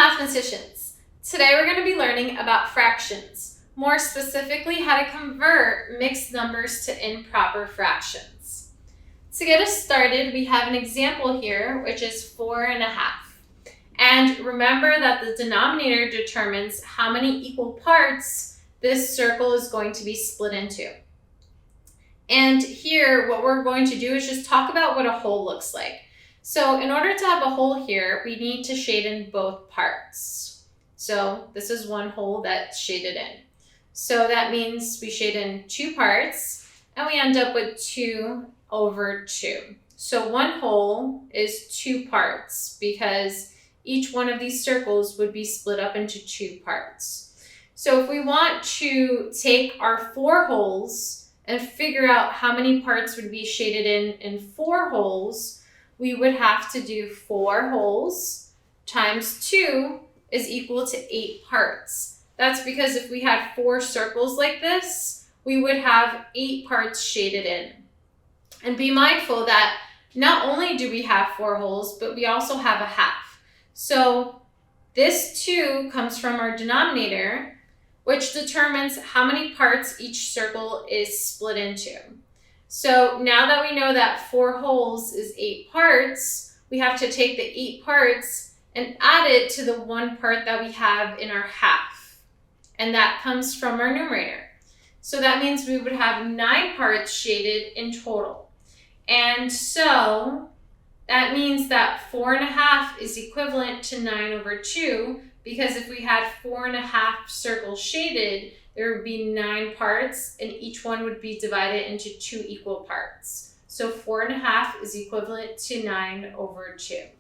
mathematicians. Today we're going to be learning about fractions, more specifically how to convert mixed numbers to improper fractions. To get us started, we have an example here, which is 4.5. And remember that the denominator determines how many equal parts this circle is going to be split into. And here, what we're going to do is just talk about what a whole looks like. So in order to have a whole here, we need to shade in both parts. So this is one whole that's shaded in. So that means we shade in two parts and we end up with 2/2. So one whole is two parts because each one of these circles would be split up into two parts. So if we want to take our four wholes and figure out how many parts would be shaded in four wholes, we would have to do 4 wholes times 2 is equal to 8 parts. That's because if we had 4 circles like this, we would have 8 parts shaded in. And be mindful that not only do we have 4 wholes, but we also have a half. So this 2 comes from our denominator, which determines how many parts each circle is split into. So now that we know that 4 wholes is 8 parts, we have to take the 8 parts and add it to the 1 part that we have in our half. And that comes from our numerator. So that means we would have 9 parts shaded in total. And so that means that 4.5 is equivalent to 9/2, because if we had 4.5 circles shaded, there would be 9 parts and each one would be divided into 2 equal parts. So 4.5 is equivalent to 9/2.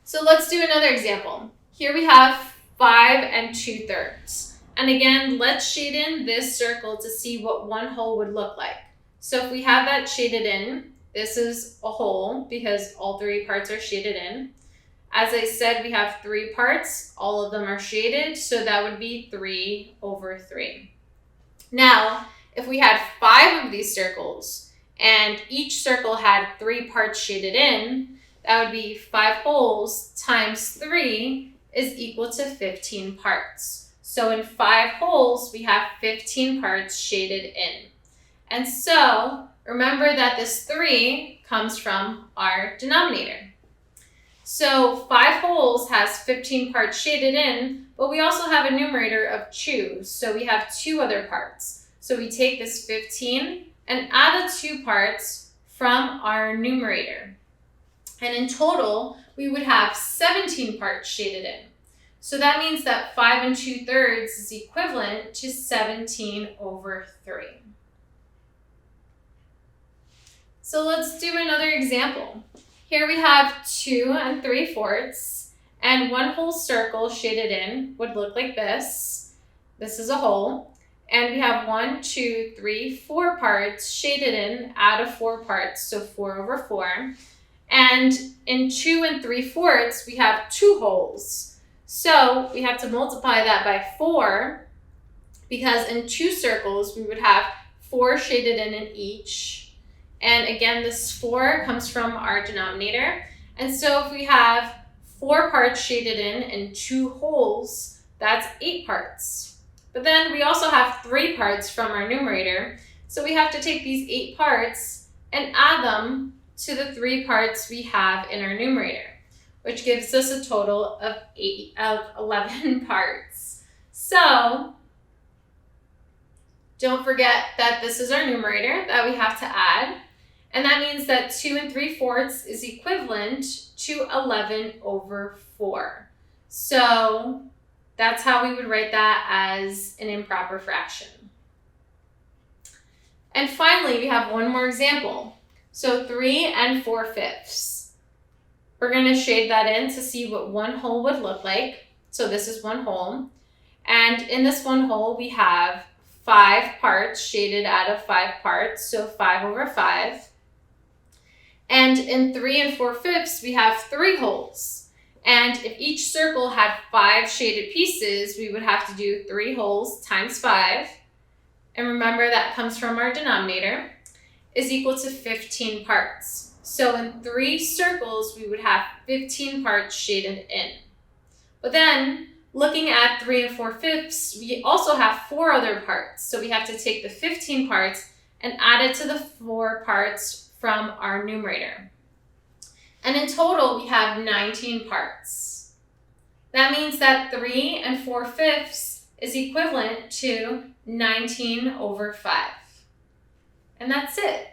So let's do another example. Here we have 5 2/3. And again, let's shade in this circle to see what one whole would look like. So if we have that shaded in, this is a whole because all 3 parts are shaded in. As I said, we have 3 parts. All of them are shaded, so that would be 3/3. Now, if we had 5 of these circles and each circle had 3 parts shaded in, that would be 5 wholes times 3 is equal to 15 parts. So in 5 wholes, we have 15 parts shaded in. And so remember that this 3 comes from our denominator. So 5 wholes has 15 parts shaded in, but we also have a numerator of 2, so we have 2 other parts. So we take this 15 and add the 2 parts from our numerator. And in total, we would have 17 parts shaded in. So that means that 5 2/3 is equivalent to 17/3. So let's do another example. Here we have 2 3/4, and one whole circle shaded in would look like this. This is a whole. And we have 1, 2, 3, 4 parts shaded in out of 4 parts, so 4/4. And in 2 3/4, we have 2 wholes. So we have to multiply that by 4, because in 2 circles, we would have 4 shaded in each. And again, this 4 comes from our denominator. And so if we have 4 parts shaded in and 2 wholes, that's 8 parts. But then we also have 3 parts from our numerator. So we have to take these 8 parts and add them to the 3 parts we have in our numerator, which gives us a total of 11 parts. So don't forget that this is our numerator that we have to add. And that means that 2 3/4 is equivalent to 11/4. So that's how we would write that as an improper fraction. And finally, we have one more example. So 3 4/5. We're going to shade that in to see what one whole would look like. So this is one whole. And in this one whole, we have 5 parts shaded out of 5 parts, so 5/5. And in 3 4/5, we have 3 wholes. And if each circle had 5 shaded pieces, we would have to do 3 wholes times 5. And remember that comes from our denominator, is equal to 15 parts. So in 3 circles, we would have 15 parts shaded in. But then, looking at 3 4/5, we also have 4 other parts. So we have to take the 15 parts and add it to the 4 parts from our numerator. And in total, we have 19 parts. That means that 3 4/5 is equivalent to 19/5. And that's it.